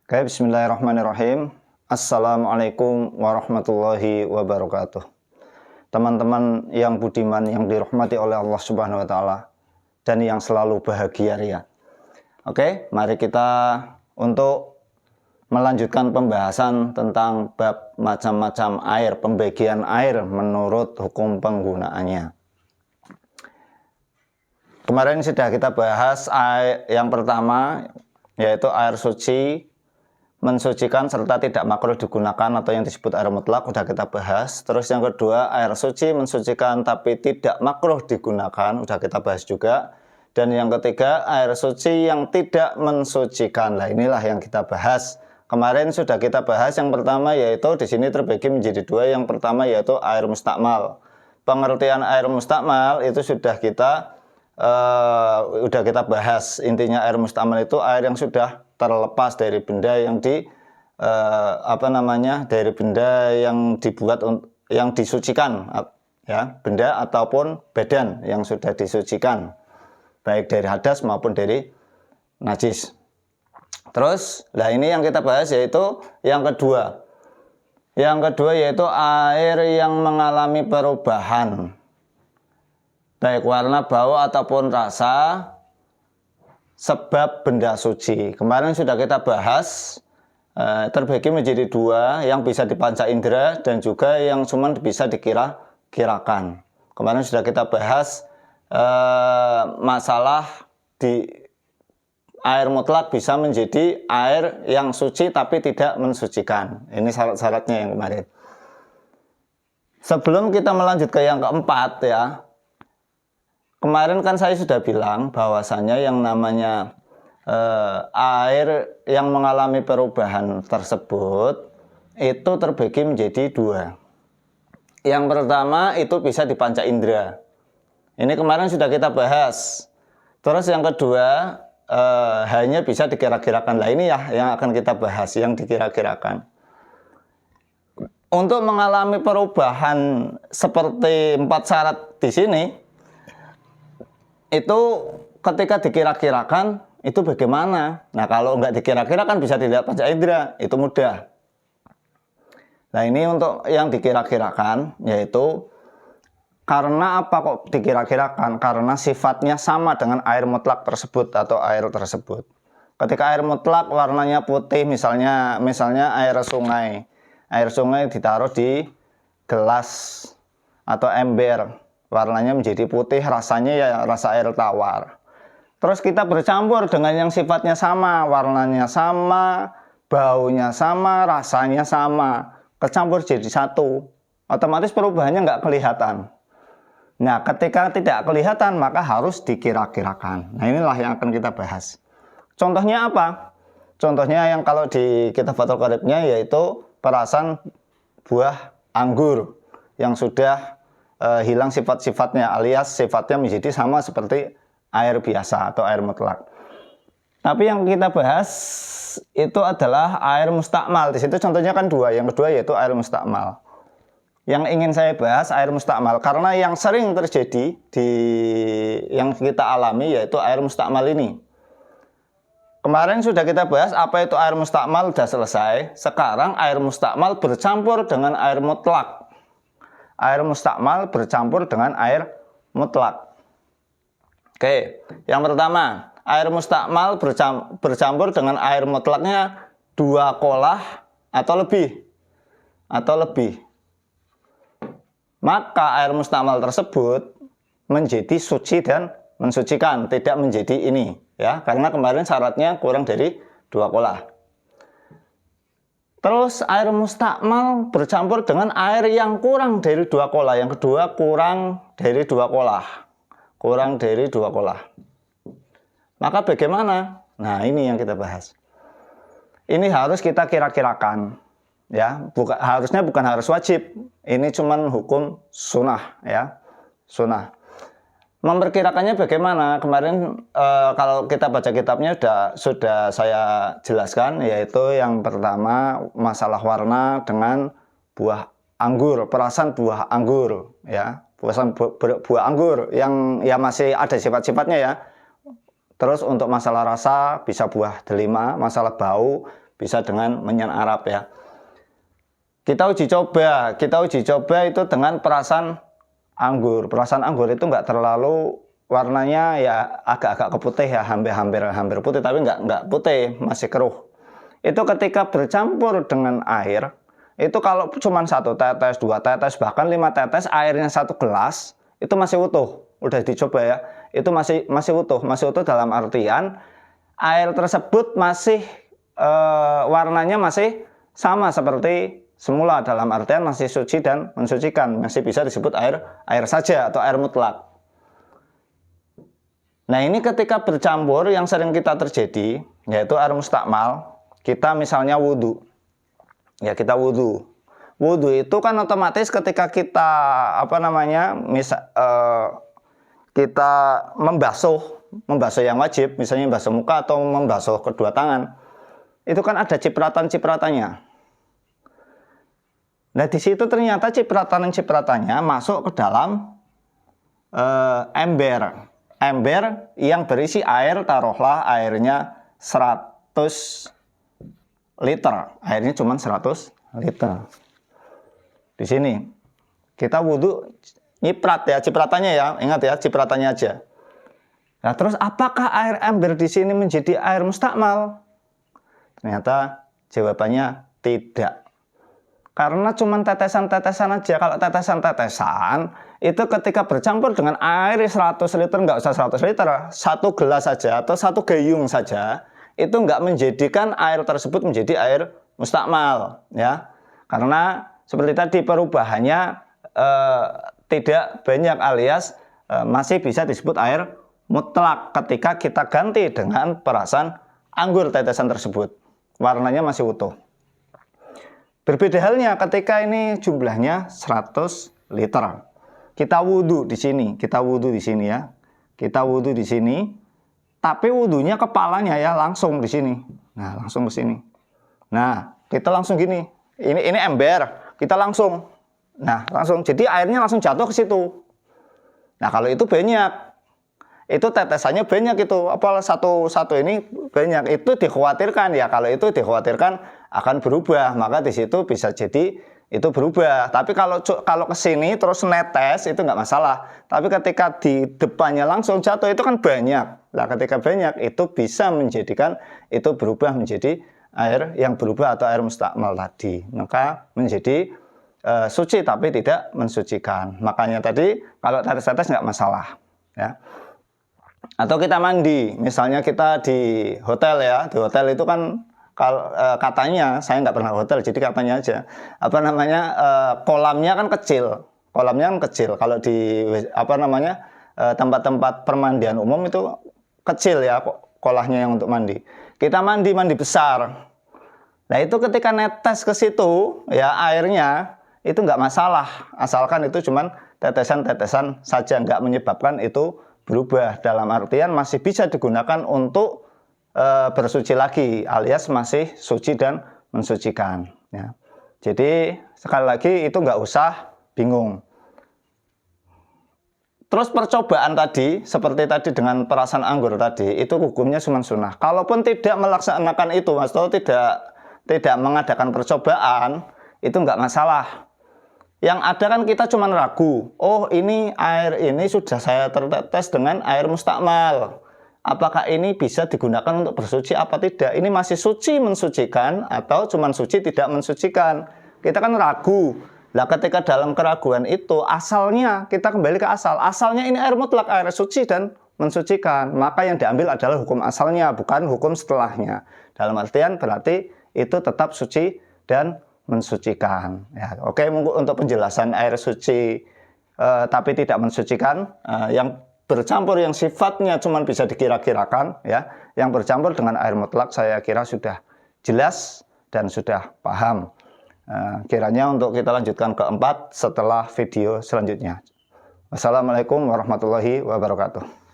Oke, bismillahirrahmanirrahim. Assalamualaikum warahmatullahi wabarakatuh. Teman-teman yang budiman yang dirahmati oleh Allah Subhanahu wa taala dan yang selalu bahagia ria. Oke, mari kita untuk melanjutkan pembahasan tentang bab macam-macam air, pembagian air menurut hukum penggunaannya. Kemarin sudah kita bahas air yang pertama, yaitu air suci, mensucikan serta tidak makruh digunakan atau yang disebut air mutlak, udah kita bahas. Terus yang kedua, air suci mensucikan tapi tidak makruh digunakan, udah kita bahas juga. Dan yang ketiga, air suci yang tidak mensucikan. Nah, inilah yang kita bahas. Kemarin sudah kita bahas yang pertama, yaitu di sini terbagi menjadi dua. Yang pertama yaitu air mustakmal. Pengertian air mustakmal itu sudah kita bahas. Intinya air mustakmal itu air yang sudah terlepas dari benda yang dari benda yang dibuat yang disucikan, ya, benda ataupun badan yang sudah disucikan baik dari hadas maupun dari najis. Terus ini yang kita bahas yaitu yang kedua yaitu air yang mengalami perubahan baik warna, bau ataupun rasa sebab benda suci. Kemarin sudah kita bahas, terbagi menjadi dua, yang bisa dipanca indera dan juga yang cuma bisa dikira-kirakan. Kemarin sudah kita bahas masalah di air mutlak bisa menjadi air yang suci tapi tidak mensucikan. Ini syarat-syaratnya yang kemarin. Sebelum kita melanjut ke yang keempat, ya, kemarin kan saya sudah bilang bahwasanya yang namanya air yang mengalami perubahan tersebut itu terbagi menjadi dua. Yang pertama itu bisa dipanca indera. Ini kemarin sudah kita bahas. Terus yang kedua hanya bisa dikira-kirakan. Lah ini ya yang akan kita bahas, yang dikira-kirakan. Untuk mengalami perubahan seperti 4 syarat di sini, itu ketika dikira-kirakan itu bagaimana? Nah, kalau nggak dikira-kirakan bisa dilihat panca indera, itu mudah. Nah, ini untuk yang dikira-kirakan, yaitu karena apa kok dikira-kirakan? Karena sifatnya sama dengan air mutlak tersebut atau air tersebut. Ketika air mutlak warnanya putih, misalnya air sungai. Air sungai ditaruh di gelas atau ember, warnanya menjadi putih, rasanya ya rasa air tawar. Terus kita bercampur dengan yang sifatnya sama, warnanya sama, baunya sama, rasanya sama, kecampur jadi satu, otomatis perubahannya nggak kelihatan. Nah, ketika tidak kelihatan maka harus dikira-kirakan. Nah, inilah yang akan kita bahas. Contohnya apa? Contohnya yang kalau di kitab Fathul Qoribnya yaitu perasan buah anggur yang sudah hilang sifat-sifatnya, alias sifatnya menjadi sama seperti air biasa atau air mutlak. Tapi yang kita bahas itu adalah air mustakmal. Di situ contohnya kan dua. Yang kedua yaitu air mustakmal. Yang ingin saya bahas air mustakmal karena yang sering terjadi yang kita alami yaitu air mustakmal ini. Kemarin sudah kita bahas apa itu air mustakmal, sudah selesai. Sekarang air mustakmal bercampur dengan air mutlak. Air mustakmal bercampur dengan air mutlak. Oke, yang pertama, air mustakmal bercampur dengan air mutlaknya 2 kolah atau lebih. Maka air mustakmal tersebut menjadi suci dan mensucikan, tidak menjadi ini, ya, karena kemarin syaratnya kurang dari 2 kolah. Terus air mustakmal bercampur dengan air yang kurang dari 2 kolah. Yang kedua kurang dari 2 kolah. Maka bagaimana? Nah, ini yang kita bahas. Ini harus kita kira-kirakan, ya. Harusnya bukan harus wajib. Ini cuman hukum sunnah, ya. Sunnah. Memperkirakannya bagaimana? Kemarin kalau kita baca kitabnya sudah saya jelaskan, yaitu yang pertama masalah warna dengan buah anggur, perasan buah anggur, ya, buah anggur yang ya masih ada sifat-sifatnya, ya. Terus untuk masalah rasa bisa buah delima, masalah bau bisa dengan menyan Arab ya. Kita uji coba itu dengan perasan anggur. Perasan anggur itu nggak terlalu warnanya ya agak-agak keputih ya, hampir putih tapi nggak putih, masih keruh. Itu ketika bercampur dengan air, itu kalau cuma 1 tetes, 2 tetes, bahkan 5 tetes airnya 1 gelas, itu masih utuh. Udah dicoba ya, itu masih utuh dalam artian air tersebut masih warnanya masih sama seperti semula, dalam artian masih suci dan mensucikan, masih bisa disebut air saja atau air mutlak. Nah ini ketika bercampur yang sering kita terjadi yaitu air mustakmal. Kita misalnya wudhu ya, kita wudhu itu kan otomatis ketika kita kita membasuh yang wajib, misalnya membasuh muka atau membasuh kedua tangan, itu kan ada cipratan-cipratannya. Nah di situ ternyata cipratan-cipratannya masuk ke dalam ember yang berisi air, taruhlah airnya 100 liter, airnya cuma 100 liter. Di sini kita wudhu nyiprat ya, cipratannya ya, ingat ya, cipratannya aja. Nah terus apakah air ember di sini menjadi air mustakmal? Ternyata jawabannya tidak. Karena cuma tetesan-tetesan aja. Kalau tetesan-tetesan itu ketika bercampur dengan air 100 liter, nggak usah 100 liter, 1 gelas saja atau 1 gayung saja, itu nggak menjadikan air tersebut menjadi air mustakmal ya. Karena seperti tadi perubahannya tidak banyak, alias masih bisa disebut air mutlak ketika kita ganti dengan perasan anggur tetesan tersebut. Warnanya masih utuh. Berbeda halnya ketika ini jumlahnya 100 liter. Kita wudhu di sini, ya. Kita wudhu di sini, tapi wudhunya kepalanya ya langsung di sini. Nah, langsung ke sini. Nah, kita langsung gini. Ini ember, kita langsung. Nah, langsung. Jadi airnya langsung jatuh ke situ. Nah, kalau itu banyak. Itu tetesannya banyak itu. Apa satu ini banyak. Itu dikhawatirkan ya. Kalau itu dikhawatirkan akan berubah, maka di situ bisa jadi itu berubah. Tapi kalau ke sini terus netes itu nggak masalah. Tapi ketika di depannya langsung jatuh itu kan banyak. Nah, ketika banyak itu bisa menjadikan itu berubah menjadi air yang berubah atau air mustakmal tadi. Maka menjadi suci tapi tidak mensucikan. Makanya tadi kalau tetes-tetes nggak masalah ya. Atau kita mandi, misalnya kita di hotel ya. Di hotel itu kan kalau katanya, saya nggak pernah hotel, jadi katanya aja, kolamnya kan kecil. Kalau di tempat-tempat permandian umum itu kecil ya kolamnya yang untuk mandi. Kita mandi besar. Nah itu ketika netes ke situ ya airnya itu nggak masalah, asalkan itu cuman tetesan-tetesan saja, nggak menyebabkan itu berubah. Dalam artian masih bisa digunakan untuk bersuci lagi, alias masih suci dan mensucikan ya. Jadi sekali lagi itu nggak usah bingung. Terus percobaan tadi, seperti tadi dengan perasan anggur tadi, itu hukumnya cuma sunnah. Kalaupun tidak melaksanakan itu, atau tidak mengadakan percobaan, itu nggak masalah. Yang ada kan kita cuma ragu, oh ini air ini sudah saya tertetes dengan air mustakmal. Apakah ini bisa digunakan untuk bersuci apa tidak? Ini masih suci mensucikan atau cuma suci tidak mensucikan? Kita kan ragu. Nah ketika dalam keraguan itu asalnya, kita kembali ke asal. Asalnya ini air mutlak, air suci dan mensucikan. Maka yang diambil adalah hukum asalnya, bukan hukum setelahnya. Dalam artian berarti itu tetap suci dan mensucikan. Ya, oke, untuk penjelasan air suci tapi tidak mensucikan, yang bercampur yang sifatnya cuma bisa dikira-kirakan ya, yang bercampur dengan air mutlak saya kira sudah jelas dan sudah paham. Kiranya untuk kita lanjutkan keempat setelah video selanjutnya. Wassalamualaikum warahmatullahi wabarakatuh.